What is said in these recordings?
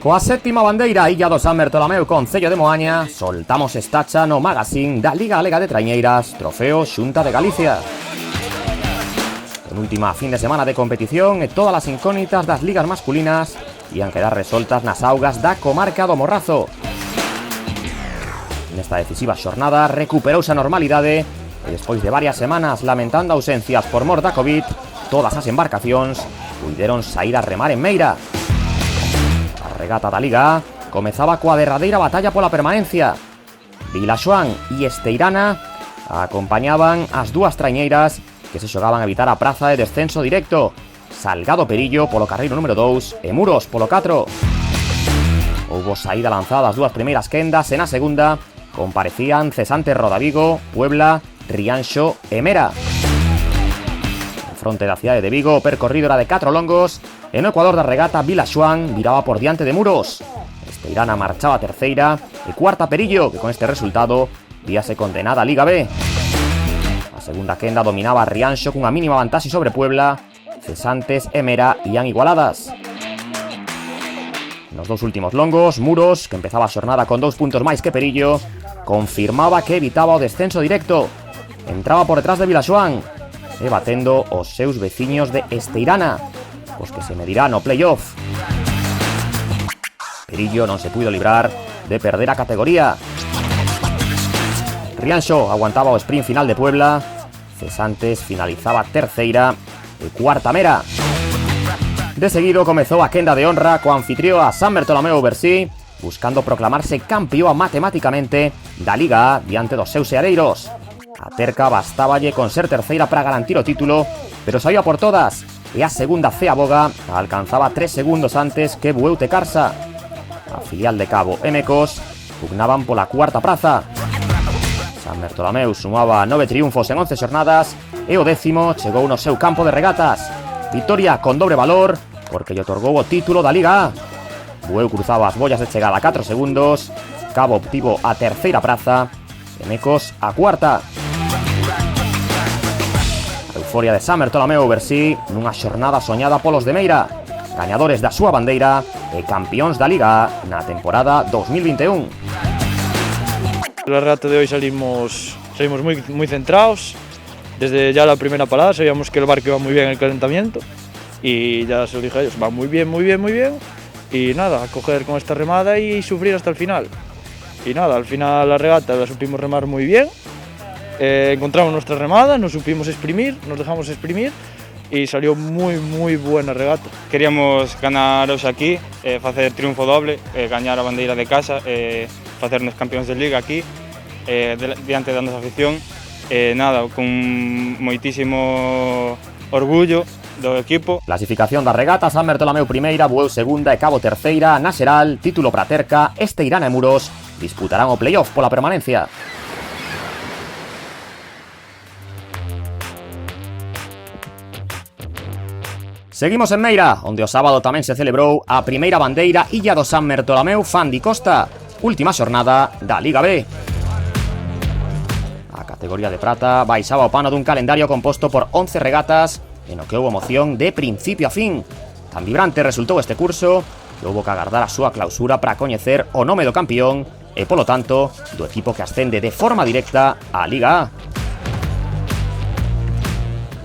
Coa séptima bandeira Illa do San Bertolomeu Concello de Moaña, soltamos estacha no magazine da Liga Galega de Traiñeiras, trofeo Xunta de Galicia. Penúltima fin de semana de competición e todas as incógnitas das ligas masculinas ian quedar resoltas nas augas da comarca do Morrazo. Nesta decisiva xornada recuperouse a normalidade e despois de varias semanas lamentando ausencias por mor da Covid, todas as embarcacións puideron sair a remar en Meira. A regata da Liga comezaba coa derradeira batalla pola permanencia. Vilaxoán e Esteirana acompañaban as dúas traiñeiras que se xogaban a evitar a praza de descenso directo. Salgado Perillo polo carreiro número 2 e Muros polo 4. Houbo saída lanzada as dúas primeiras quendas e na segunda comparecían cesantes Rodavigo, Puebla, Rianxo e Mera. En fronte da cidade de Vigo o percorrido era de 4 longos e no ecuador da regata Vilaxoán viraba por diante de Muros. Esteirana marchaba terceira e cuarta Perillo, que con este resultado víase condenada a Liga B. A segunda quenda dominaba Rianxo cunha mínima vantaxe sobre Puebla. Cesantes e Mera ían igualadas. Nos dous últimos longos, Muros, que empezaba a xornada con 2 puntos máis que Perillo, confirmaba que evitaba o descenso directo. Entraba por detrás de Vilaxoán e batendo os seus veciños de Esteirana, os que se medirá no playoff. Perillo non se puido librar de perder a categoría. Rianxo aguantaba o sprint final de Puebla. Cesantes finalizaba terceira e cuarta Mera. De seguido comezou a quenda de honra co anfitrioa San Bertolomeu Bersí, buscando proclamarse campeoa matemáticamente da Liga A diante dos seus seareiros. A terca bastáballe con ser terceira para garantir o título, pero saía por todas, e a segunda Ceaboga alcanzaba 3 segundos antes que Bueu Tecarsa. A filial de Cabo e Mecos pugnaban pola cuarta praza. San Bertolomeu sumaba 9 triunfos en 11 xornadas e o 10º chegou no seu campo de regatas. Vitoria con dobre valor porque lle otorgou o título da Liga A. Bueu cruzaba as bollas de chegada a 4 segundos, Cabo obtivo a terceira praza e Mecos a cuarta. A euforia de San Bertolomeu Bersí nunha xornada soñada polos de Meira, gañadores da súa bandeira e campións da Liga A na temporada 2021. La regata de hoy salimos muy centrados. Desde ya la primera parada sabíamos que el barco iba muy bien en el calentamiento y ya se lo dije a ellos, va muy bien, muy bien, muy bien. Y nada, a coger con esta remada y sufrir hasta el final. Y nada, al final la regata la supimos remar muy bien. Encontramos nuestra remada, nos supimos exprimir, nos dejamos exprimir y salió muy buena regata. Queríamos ganar hoxe aquí, facer triunfo doble, gañar a bandeira de casa, facernos campións de Liga aquí, diante da nosa afición. Nada, con moitísimo orgullo do equipo. Clasificación da regata: San Bertolomeu primeira, Bueu segunda e Cabo terceira. Na xeral, título para terca, Esteirana e Muros disputarán o playoff pola permanencia. Seguimos en Meira, onde o sábado tamén se celebrou a primeira bandeira Illa do San Bertolomeu Fandi Costa, última xornada da Liga B. A categoría de prata baixaba o pano dun calendario composto por 11 regatas e no que houbo emoción de principio a fin. Tan vibrante resultou este curso que houbo que agardar a súa clausura para coñecer o nome do campeón e, polo tanto, do equipo que ascende de forma directa á Liga A.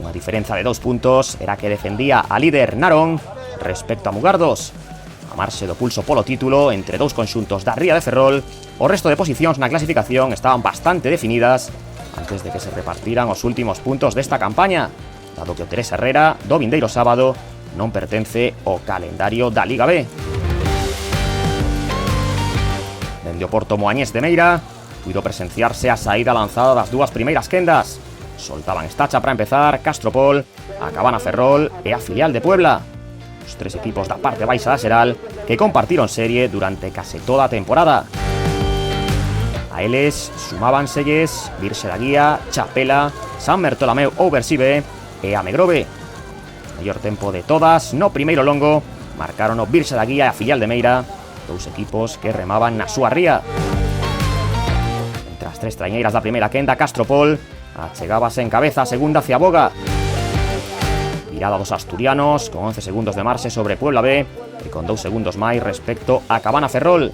Unha diferenza de 2 puntos era que defendía a líder Narón respecto a Mugardos. A marxe do pulso polo título entre dous conxuntos da Ría de Ferrol, o resto de posicións na clasificación estaban bastante definidas antes de que se repartiran os últimos puntos desta campaña, dado que o Teresa Herrera do vindeiro sábado non pertence ao calendario da Liga B. Dende o porto moañés de Meira puido presenciarse a saída lanzada das dúas primeiras quendas. Soltaban estacha para empezar Castropol, a Cabana Ferrol e a filial de Puebla. Os tres equipos da parte baixa da xeral que compartiron serie durante case toda a temporada. A eles sumábanselles Virxe da Guía, Chapela, San Bertolomeu Ouversibe e a Megrove. O mellor tempo de todas no primeiro longo marcaron o Virxe da Guía e a filial de Meira, dous equipos que remaban na súa ría. Entre as tres traiñeiras da primeira quenda, Castropol achegábase en cabeza a segunda Ceaboga. virada dos asturianos con 11 segundos de marxe sobre Puebla B e con 2 segundos máis respecto a Cabana Ferrol.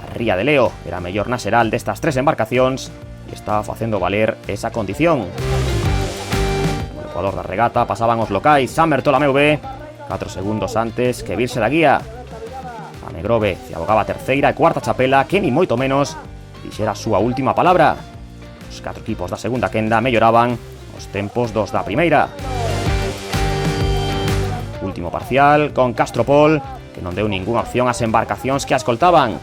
A Ría de Leo era a mellor naseral destas 3 embarcacións e estaba facendo valer esa condición. No ecuador da regata pasaban os locais San Bertolomeu B 4 segundos antes que Virse da Guía. A Negrove se abogaba terceira e cuarta chapela que ni moito menos dixera a súa última palabra. Os 4 equipos da segunda quenda melloraban os tempos dos da primeira. Último parcial con Castropol, que non deu ningunha opción ás embarcacións que a escoltaban.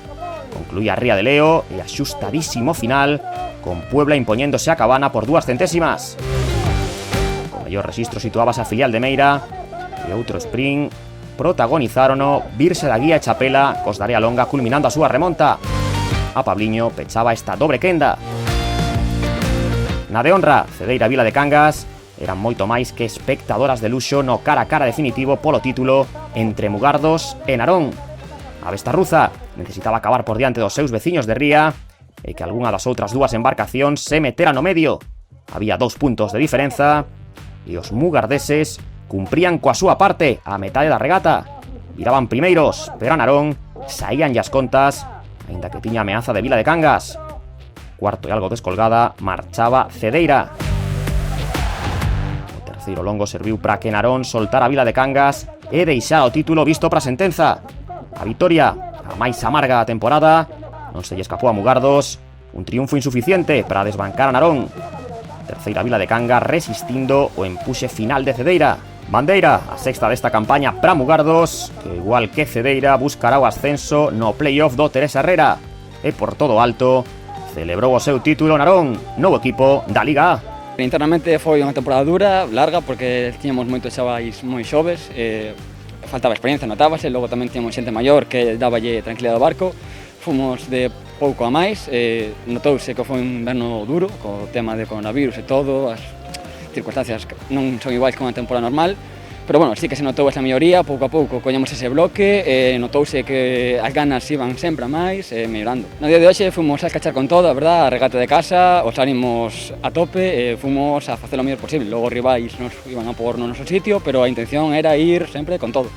Concluía Ría de Leo e axustadísimo final, con Puebla impoñéndose a Cabana por 2 centésimas. Con mellor rexistro situábase a filial de Meira e outro sprint protagonizárono Virse da Guía e Chapela cos da Area Longa culminando a súa remonta. A Pabliño pechaba esta dobre quenda. Na de honra, Cedeira Vila de Cangas eran moito máis que espectadoras de luxo no cara a cara definitivo polo título entre Mugardos e Narón. A Bestarruza necesitaba acabar por diante dos seus veciños de Ría e que algunha das outras 2 embarcacións se metera no medio. Había 2 puntos de diferenza e os mugardeses cumprían coa súa parte a metade da regata. Viraban primeiros, pero a Narón saían as contas, aínda que tiña ameaza de Vila de Cangas. Cuarto e algo descolgada marchaba Cedeira. O terceiro longo serviu para que Narón soltara a Vila de Cangas e deixara o título visto para a sentenza. A vitoria, a máis amarga da temporada, non se lle escapou a Mugardos, un triunfo insuficiente para desbancar a Narón. Terceira Vila de Cangas resistindo o empuxe final de Cedeira. Bandeira, a sexta desta campaña para Mugardos, que igual que Cedeira buscará o ascenso no playoff do Teresa Herrera. E por todo alto, celebrou o seu título Narón, novo equipo da Liga A. Internamente foi unha temporada dura, larga, porque tiñamos moitos xavais moi xoves, faltaba experiencia, notábase, logo tamén tiñamos xente maior que dáballe tranquilidade ao barco. Fomos de pouco a máis, notouse que foi un inverno duro, co tema de coronavirus e todo, as circunstancias non son iguais que unha temporada normal, pero bueno, sí que se notou esa melloría, pouco a pouco collemos ese bloque, notouse que as ganas iban sempre a máis, mellorando. No día de hoxe fomos a escachar con todo, a verdad, a regata de casa, os ánimos a tope, fomos a facer o mellor posible. Logo os rivais nos iban a pôr no noso sitio, pero a intención era ir sempre con todo.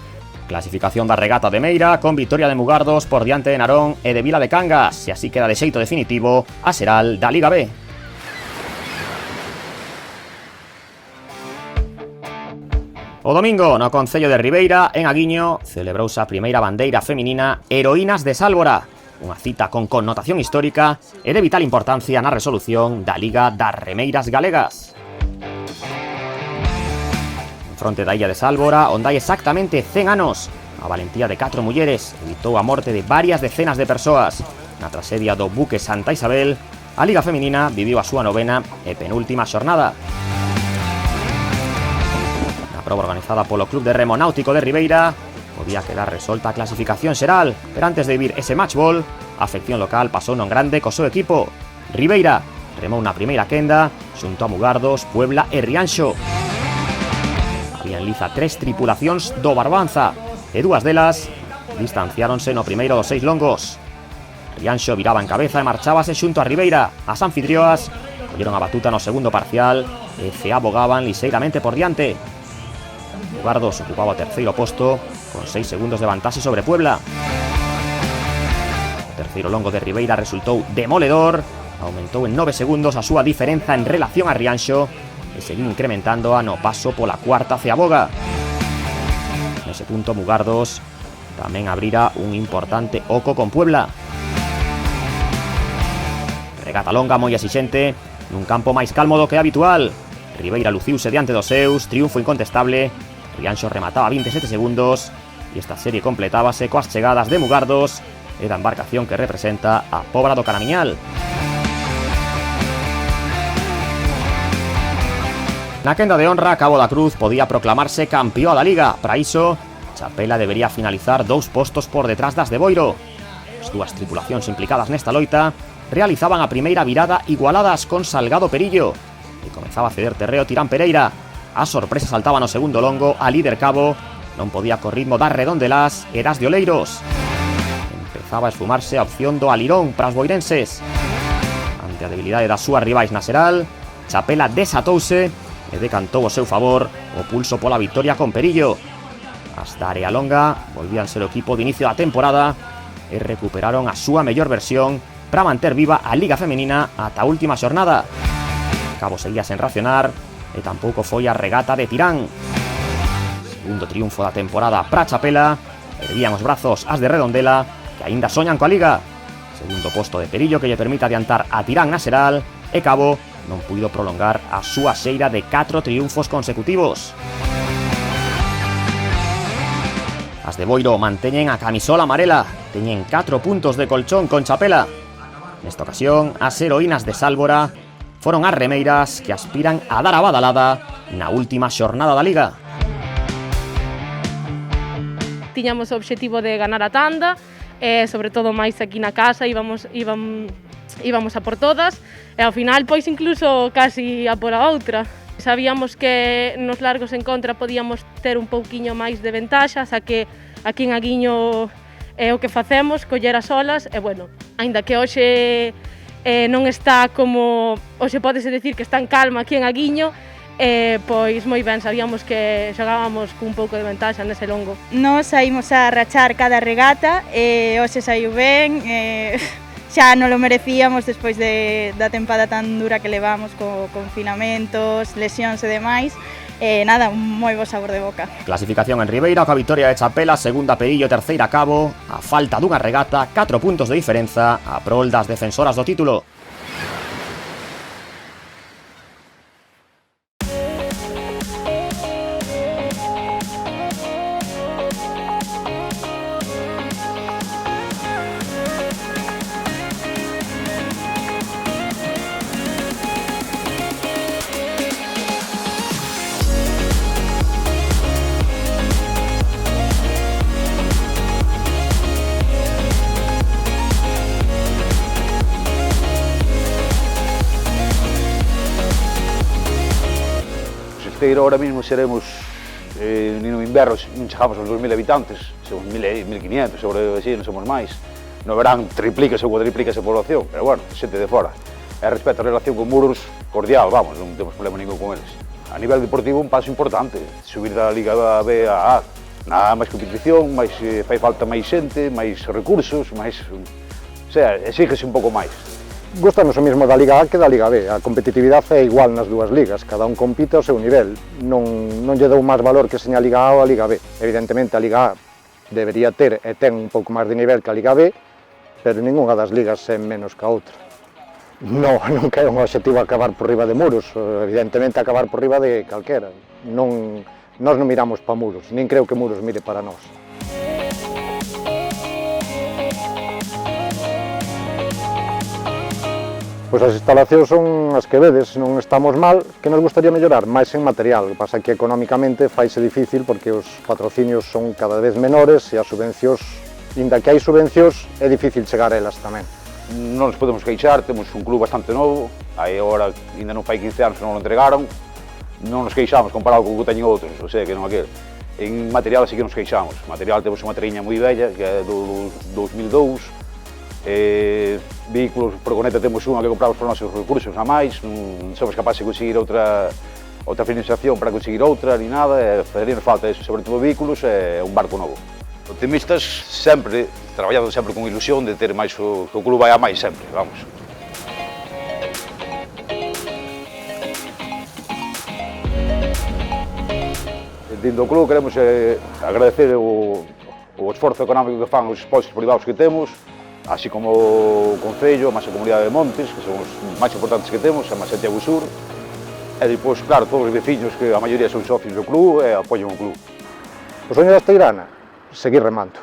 Clasificación da regata de Meira con vitoria de Mugardos por diante de Narón e de Vila de Cangas, e así queda de xeito definitivo a xeral da Liga B. O domingo, no concello de Ribeira, en Aguiño, celebrouse a primeira bandeira feminina Heroínas de Sálvora, unha cita con connotación histórica e de vital importancia na resolución da Liga das Remeiras Galegas. En fronte da illa de Sálvora, onde hai exactamente 100 anos, a valentía de 4 mulleres evitou a morte de varias decenas de persoas. Na traxedia do buque Santa Isabel, a Liga Feminina viviu a súa novena e penúltima xornada. Proba organizada polo Club de Remo Náutico de Ribeira, podía quedar resolta a clasificación xeral, pero antes de vivir ese matchball, a afección local pasou non grande co seu equipo. Ribeira remou na primeira quenda, xunto a Mugardos, Puebla e Rianxo. Había en liza 3 tripulacións do Barbanza, e 2 delas distanciáronse no primeiro dos 6 longos. Rianxo viraba en cabeza e marchábase xunto a Ribeira. As anfitrioas colleron a batuta no segundo parcial e se abogaban liseiramente por diante. Mugardos ocupaba o terceiro posto con 6 segundos de vantaxe sobre Puebla. O terceiro longo de Ribeira resultou demoledor, aumentou en 9 segundos a súa diferenza en relación a Rianxo e seguiu incrementándoa no paso pola cuarta ceaboga. Nese punto Mugardos tamén abrira un importante oco con Puebla. Regata longa moi exixente, nun campo máis calmo do que habitual. Ribeira luciuse diante dos seus, triunfo incontestable. Rianxo remataba 27 segundos e esta serie completábase coas chegadas de Mugardos e da embarcación que representa a Pobra do Canamiñal. Na quenda de honra, Cabo da Cruz podía proclamarse campeón da Liga. Para iso, Chapela debería finalizar 2 postos por detrás das de Boiro. As 2 tripulacións implicadas nesta loita realizaban a primeira virada igualadas con Salgado Perillo e comezaba a ceder terreo Tirán Pereira. A sorpresa saltaba no segundo longo a líder Cabo, non podía co ritmo das Redondelas e das de Oleiros. Empezaba a esfumarse a opción do Alirón para os boirenses. Ante a debilidade das súas rivais na xeral, Chapela desatouse e e decantou o seu favor o pulso pola victoria con Perillo. As da Área Longa volvían ser o equipo de inicio da temporada e recuperaron a súa mellor versión para manter viva a Liga Femenina ata a última xornada. Cabo seguía sen racionar e tampouco foi a regata de Tirán. Segundo triunfo da temporada para Chapela, erguían os brazos as de Redondela, que aínda soñan coa Liga. Segundo posto de Perillo que lle permite adiantar a Tirán na Seral, e Cabo non puido prolongar a súa xeira de 4 triunfos consecutivos. As de Boiro manteñen a camisola amarela, teñen 4 puntos de colchón con Chapela. Nesta ocasión, as heroínas de Sálvora foron as remeiras que aspiran a dar a badalada na última xornada da Liga. Tiñamos o obxectivo de ganar a tanda, sobre todo máis aquí na casa, íbamos a por todas, e ao final pois incluso casi a por a outra. Sabíamos que nos largos en contra podíamos ter un pouquiño máis de ventaxa, xa que aquí en Aguiño é o que facemos, coller as olas, e bueno, aínda que hoxe non está como, hoxe pódese decir que está en calma aquí en Aguiño, pois moi ben, sabíamos que xogábamos cun pouco de ventaxa nese longo. Nos saímos a rachar cada regata e hoxe saiu ben, xa non lo merecíamos despois da tempada tan dura que levamos co confinamentos, lesións e demais. Nada, un moi bo sabor de boca. Clasificación en Ribeira, coa victoria de Chapela, segunda Perillo, terceira Cabo, a falta dunha regata, 4 puntos de diferenza a prol das defensoras do título. Ahora mismo seremos, no inverno non chegamos aos 2.000 habitantes, somos 1.500, sobre así, non somos máis. No verán triplícase ou cuadriplícase a población, pero bueno, xente de fora. E respecto a relación con Muros, cordial, vamos, non temos problema ningún con eles. A nivel deportivo, un paso importante, subir da Liga B a A. Nada máis competición, máis, fai falta máis xente, máis recursos, máis... O sea, exígese un pouco máis. Gustanos o mesmo da Liga A que da Liga B. A competitividade é igual nas dúas ligas, cada un compite ao seu nivel. Non lle dou máis valor que seña a Liga A ou a Liga B. Evidentemente a Liga A debería ter e ten un pouco máis de nivel que a Liga B, pero ningunha das ligas é menos que a outra. Non é un objetivo acabar por riba de Muros, evidentemente acabar por riba de calquera. Nós non miramos para Muros, nin creo que Muros mire para nós. Pois as instalacións son as que vedes, non estamos mal, que nos gustaría mellorar, máis en material. O que pasa que económicamente faise difícil porque os patrocinios son cada vez menores e as subvencións, inda que hai subvencións, é difícil chegar a elas tamén. Non nos podemos queixar, temos un club bastante novo, aí agora ainda non fai 15 anos que non o entregaron, non nos queixamos comparado con o que teñen outros, o sea, que non aquel. En material sí que nos queixamos, material temos unha triña moi bella, que é do 2002, vehículos, furgoneta temos unha que compramos por nosos recursos a máis, non somos capaces de conseguir outra financiación para conseguir outra, ni nada, faríanos falta eso, sobre todo vehículos e un barco novo. Optimistas sempre, traballando sempre con ilusión de ter máis, que o club vai a máis sempre, vamos. Dentro do club queremos agradecer o esforzo económico que fan os sponsors privados que temos, así como o Concello, máis a Comunidade de Montes, que son os máis importantes que temos, a máis Santiago Sur, e depois, claro, todos os veciños, que a maioría son socios do club e apoian o club. O soño da Esteirana, seguir remando.